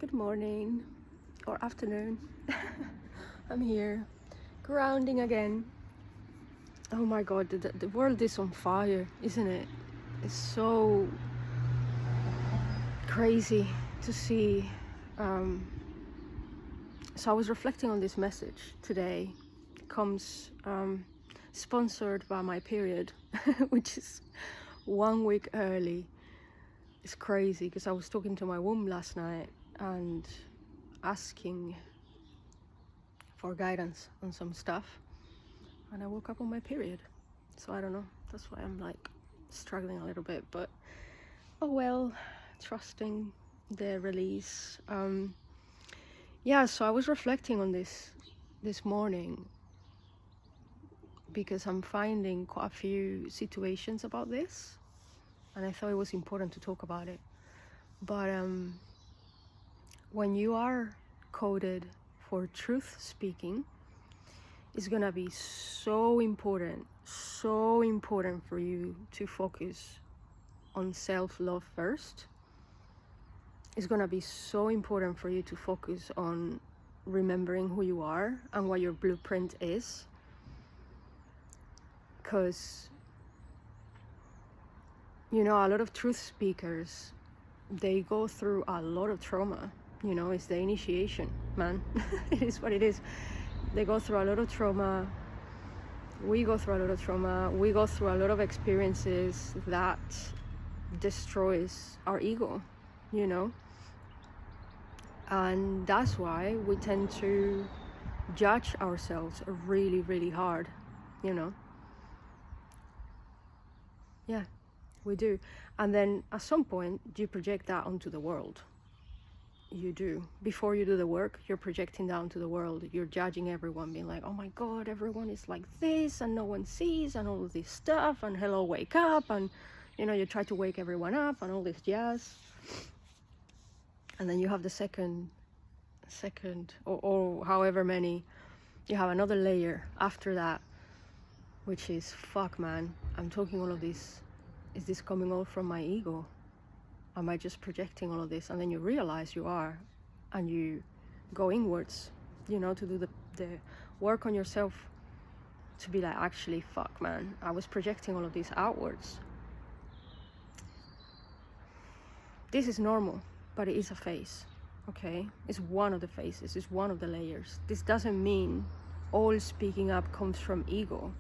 Good morning or afternoon. I'm here, grounding again. Oh my god, the world is on fire, isn't it? It's so crazy to see. So I was reflecting on this message today. It comes sponsored by my period, which is 1 week early. It's crazy because I was talking to my womb last night and asking for guidance on some stuff, and I woke up on my period. So I don't know, that's why I'm like struggling a little bit, but oh well, trusting the release. So I was reflecting on this morning because I'm finding quite a few situations about this, and I thought it was important to talk about it. But when you are coded for truth speaking, it's gonna be so important for you to focus on self-love first. It's gonna be so important for you to focus on remembering who you are and what your blueprint is, because a lot of truth speakers, they go through a lot of trauma. It's the initiation, man. It is what it is. They go through a lot of trauma. We go through a lot of trauma. We go through a lot of experiences that destroys our ego, and that's why we tend to judge ourselves really, really hard. Yeah, we do. And then at some point you project that onto the world. You do. Before you do the work, you're projecting down to the world. You're judging everyone, being like, oh my god, everyone is like this and no one sees and all of this stuff, and hello, wake up, and you try to wake everyone up and all this jazz. And then you have the second or however many, you have another layer after that, which is, fuck man, I'm talking all of this. Is this coming all from my ego? Am I just projecting all of this? And then you realize you are, and you go inwards, to do the work on yourself, to be like, actually, fuck man, I was projecting all of this outwards. This is normal, but it is a phase, okay? It's one of the phases, it's one of the layers. This doesn't mean all speaking up comes from ego.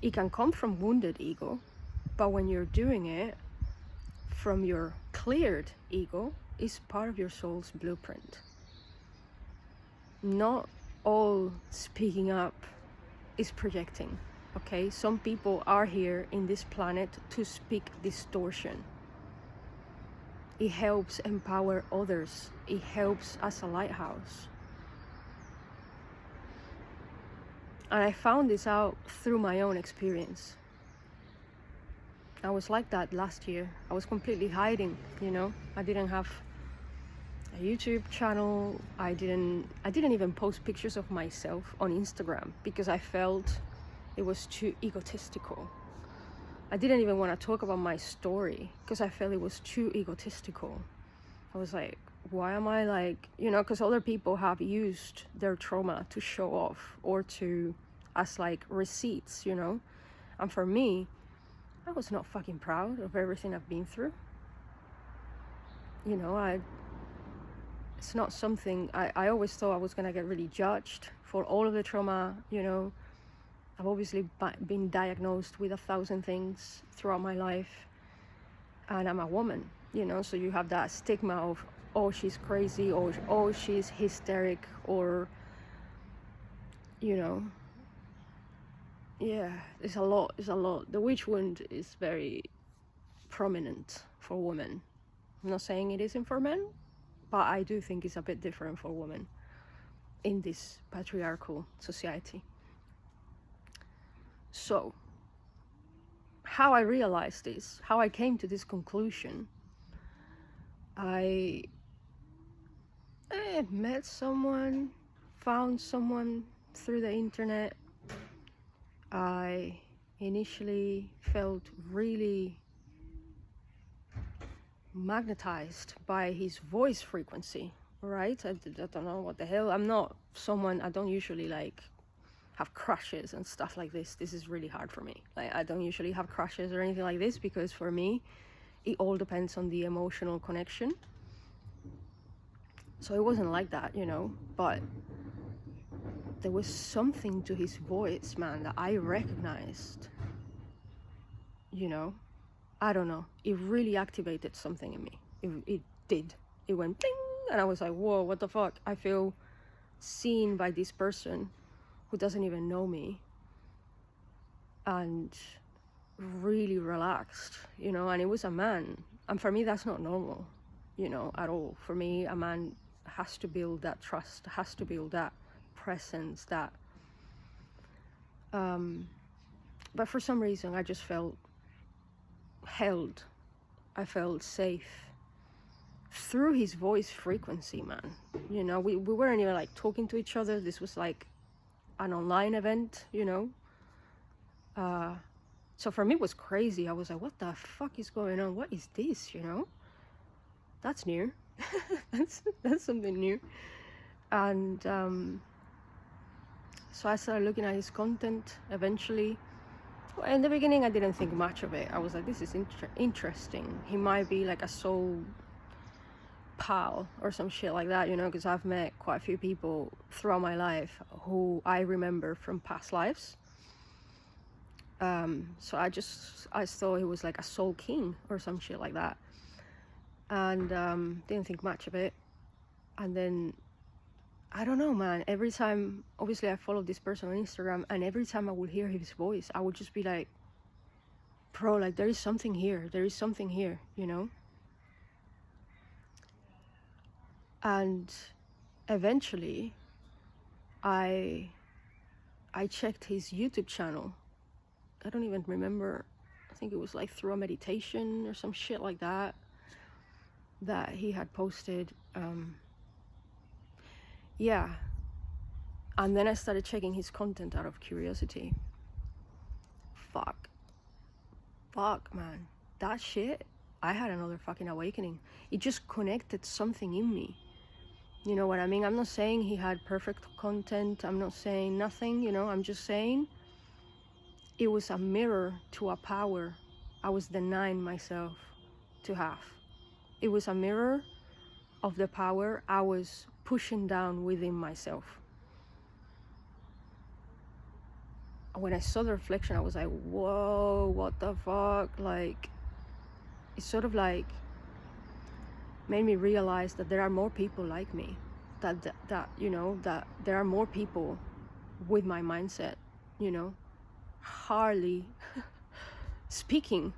It can come from wounded ego, but when you're doing it from your cleared ego, is part of your soul's blueprint. Not all speaking up is projecting, okay? Some people are here in this planet to speak distortion. It helps empower others. It helps as a lighthouse. And I found this out through my own experience. I was like that last year. I was completely hiding, I didn't have a YouTube channel. I didn't even post pictures of myself on Instagram because I felt it was too egotistical. I didn't even want to talk about my story because I felt it was too egotistical. I was like, why am I like, because other people have used their trauma to show off or as like receipts, and for me, I was not fucking proud of everything I've been through. It's not something, I always thought I was gonna get really judged for all of the trauma, I've obviously been diagnosed with 1,000 things throughout my life, and I'm a woman, so you have that stigma of, oh, she's crazy, or oh, she's hysteric, or yeah, it's a lot. The witch wound is very prominent for women. I'm not saying it isn't for men, but I do think it's a bit different for women in this patriarchal society. So, how I realized this, how I came to this conclusion, I met someone, found someone through the internet. I initially felt really magnetized by his voice frequency, right? I don't know what the hell. I don't usually like have crushes and stuff like this. This is really hard for me. Like, I don't usually have crushes or anything like this, because for me, it all depends on the emotional connection. So it wasn't like that, but there was something to his voice, man, that I recognized, I don't know. It really activated something in me. It did. It went ding, and I was like, whoa, what the fuck? I feel seen by this person who doesn't even know me, and really relaxed, and it was a man. And for me, that's not normal, at all. For me, a man has to build that trust, has to build that presence, that but for some reason I just felt held. I felt safe through his voice frequency, man. We weren't even like talking to each other. This was like an online event, so for me it was crazy. I was like, what the fuck is going on? What is this? That's new. that's something new. And so I started looking at his content eventually. Well, in the beginning I didn't think much of it. I was like, this is interesting. He might be like a soul pal or some shit like that, because I've met quite a few people throughout my life who I remember from past lives. So I thought he was like a soul king or some shit like that, and didn't think much of it. And then I don't know, man, every time, obviously I followed this person on Instagram, and every time I would hear his voice, I would just be like, bro, like there is something here, And eventually I checked his YouTube channel. I don't even remember. I think it was like through a meditation or some shit like that he had posted. Yeah. And then I started checking his content out of curiosity. Fuck, man. That shit, I had another fucking awakening. It just connected something in me. You know what I mean? I'm not saying he had perfect content. I'm not saying nothing, I'm just saying it was a mirror to a power I was denying myself to have. It was a mirror of the power I was pushing down within myself. When I saw the reflection, I was like, whoa, what the fuck? Like, it sort of like made me realize that there are more people like me, that there are more people with my mindset, hardly speaking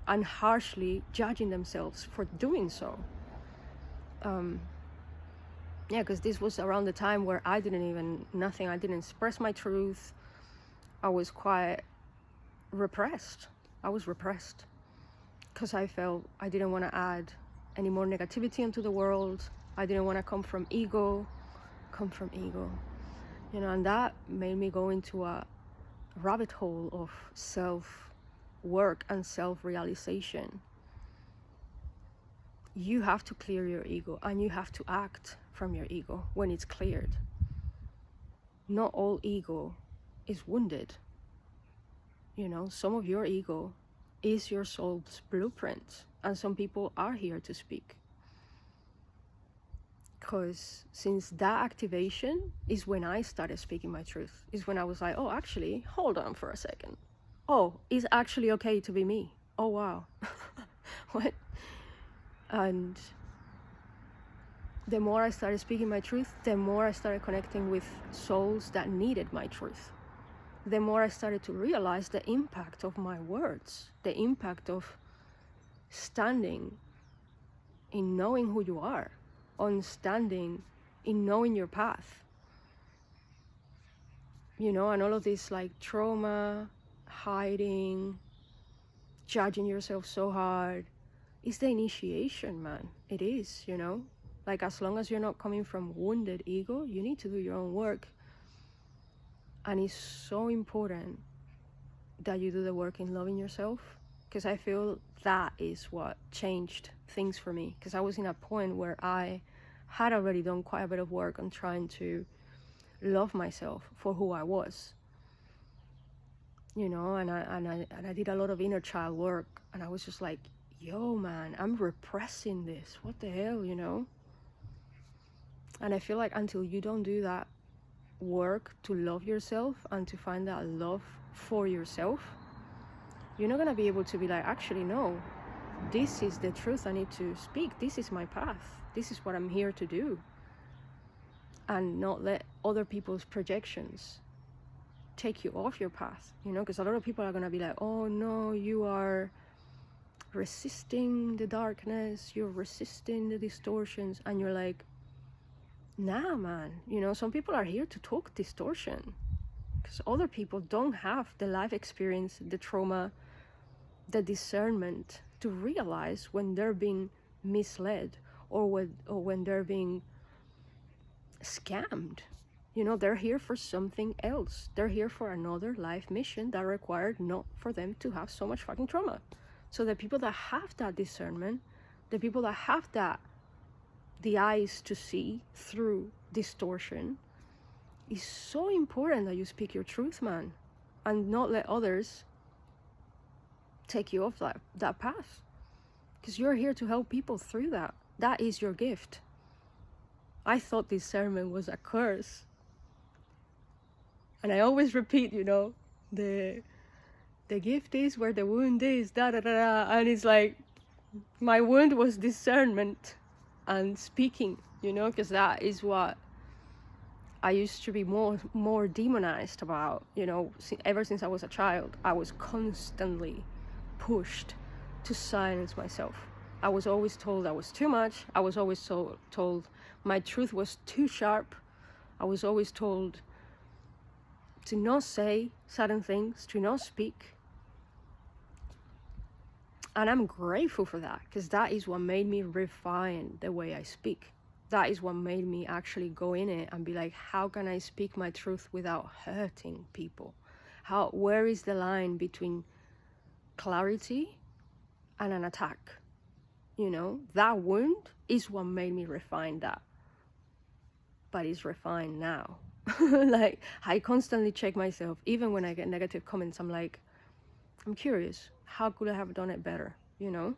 and harshly judging themselves for doing so. Because this was around the time where I didn't express my truth. I was quite repressed. I was repressed because I felt I didn't want to add any more negativity into the world. I didn't want to come from ego, and that made me go into a rabbit hole of self-work and self-realization. You have to clear your ego, and you have to act from your ego when it's cleared. Not all ego is wounded. Some of your ego is your soul's blueprint, and some people are here to speak. Because since that activation is when I started speaking my truth, is when I was like, oh, actually, hold on for a second. Oh, it's actually okay to be me. Oh, wow. What? And the more I started speaking my truth, the more I started connecting with souls that needed my truth. The more I started to realize the impact of my words, the impact of standing in knowing who you are, on standing in knowing your path. And all of this like trauma, hiding, judging yourself so hard, is the initiation, man. It is, Like, as long as you're not coming from wounded ego, you need to do your own work. And it's so important that you do the work in loving yourself because I feel that is what changed things for me, because I was in a point where I had already done quite a bit of work on trying to love myself for who I was, you know, and I did a lot of inner child work, and I was just like, yo man, I'm repressing this, what the hell, you know. And I feel like until you don't do that work to love yourself and to find that love for yourself, you're not going to be able to be like, actually no, this is the truth I need to speak, this is my path, this is what I'm here to do, and not let other people's projections take you off your path, you know, because a lot of people are going to be like, oh no, you are resisting the darkness, you're resisting the distortions, and you're like, nah man, you know, some people are here to talk distortion because other people don't have the life experience, the trauma, the discernment to realize when they're being misled or when they're being scammed. You know, they're here for something else. They're here for another life mission that required not for them to have so much fucking trauma. So the people that have that discernment, the people that have that, the eyes to see through distortion, is so important that you speak your truth, man, and not let others take you off that path, because you're here to help people through that. That is your gift. I thought discernment was a curse, and I always repeat, you know, the gift is where the wound is, da da da da, and it's like my wound was discernment and speaking, you know, because that is what I used to be more demonized about, you know. Ever since I was a child, I was constantly pushed to silence myself. I was always told I was too much. I was always told my truth was too sharp. I was always told to not say certain things, to not speak. And I'm grateful for that, because that is what made me refine the way I speak. That is what made me actually go in it and be like, how can I speak my truth without hurting people? Where is the line between clarity and an attack? You know, that wound is what made me refine that. But it's refined now. Like, I constantly check myself. Even when I get negative comments, I'm like, I'm curious, how could I have done it better, you know?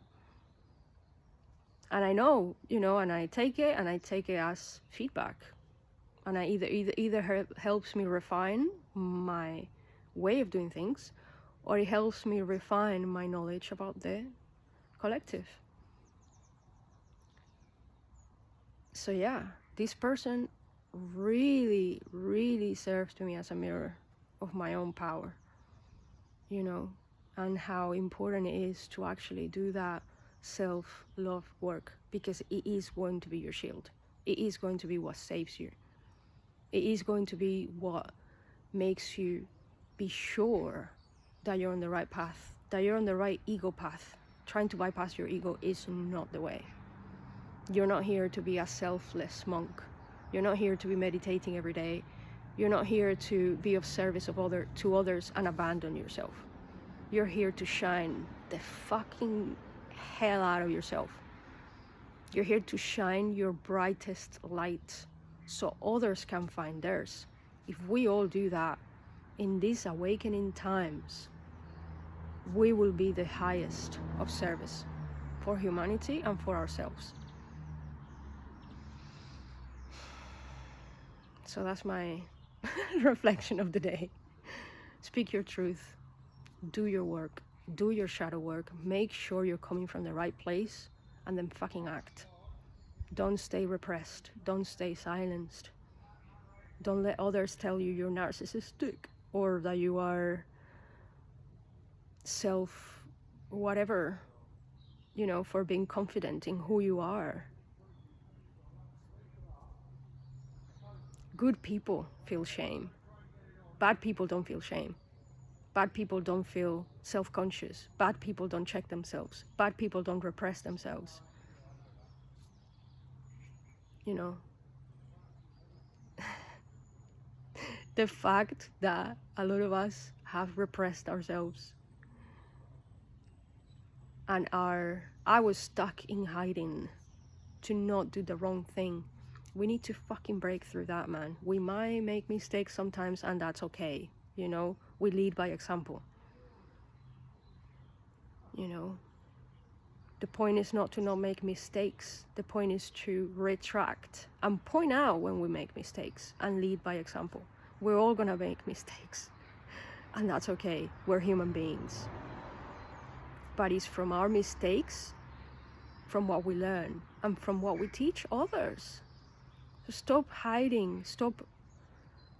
And I know, you know, and I take it as feedback. And I either helps me refine my way of doing things, or it helps me refine my knowledge about the collective. So yeah, this person really, really serves to me as a mirror of my own power, you know, and how important it is to actually do that self-love work, because it is going to be your shield. It is going to be what saves you. It is going to be what makes you be sure that you're on the right path, that you're on the right ego path. Trying to bypass your ego is not the way. You're not here to be a selfless monk. You're not here to be meditating every day. You're not here to be of service to others and abandon yourself. You're here to shine the fucking hell out of yourself. You're here to shine your brightest light so others can find theirs. If we all do that in these awakening times, we will be the highest of service for humanity and for ourselves. So that's my reflection of the day. Speak your truth, do your work, do your shadow work, make sure you're coming from the right place, and then fucking act. Don't stay repressed, don't stay silenced. Don't let others tell you you're narcissistic or that you are whatever, you know, for being confident in who you are. Good people feel shame. Bad people don't feel shame. Bad people don't feel self-conscious. Bad people don't check themselves. Bad people don't repress themselves. You know, the fact that a lot of us have repressed ourselves and I was stuck in hiding to not do the wrong thing. We need to fucking break through that, man. We might make mistakes sometimes, and that's okay. You know, we lead by example. You know, the point is not to not make mistakes. The point is to retract and point out when we make mistakes and lead by example. We're all gonna make mistakes, and that's okay. We're human beings. But it's from our mistakes, from what we learn, and from what we teach others. So stop hiding, stop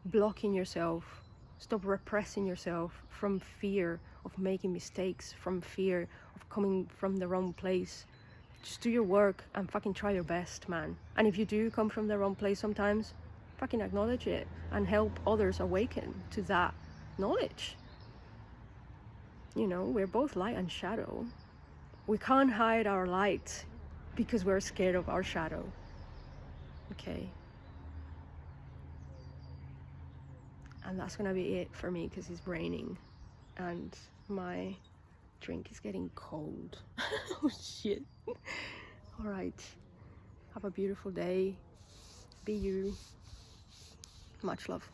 blocking yourself, stop repressing yourself from fear of making mistakes, from fear of coming from the wrong place. Just do your work and fucking try your best, man. And if you do come from the wrong place sometimes, fucking acknowledge it and help others awaken to that knowledge. You know, we're both light and shadow. We can't hide our light because we're scared of our shadow. Okay? And that's gonna be it for me because it's raining and my drink is getting cold. Oh shit. Alright. Have a beautiful day. Be you. Much love.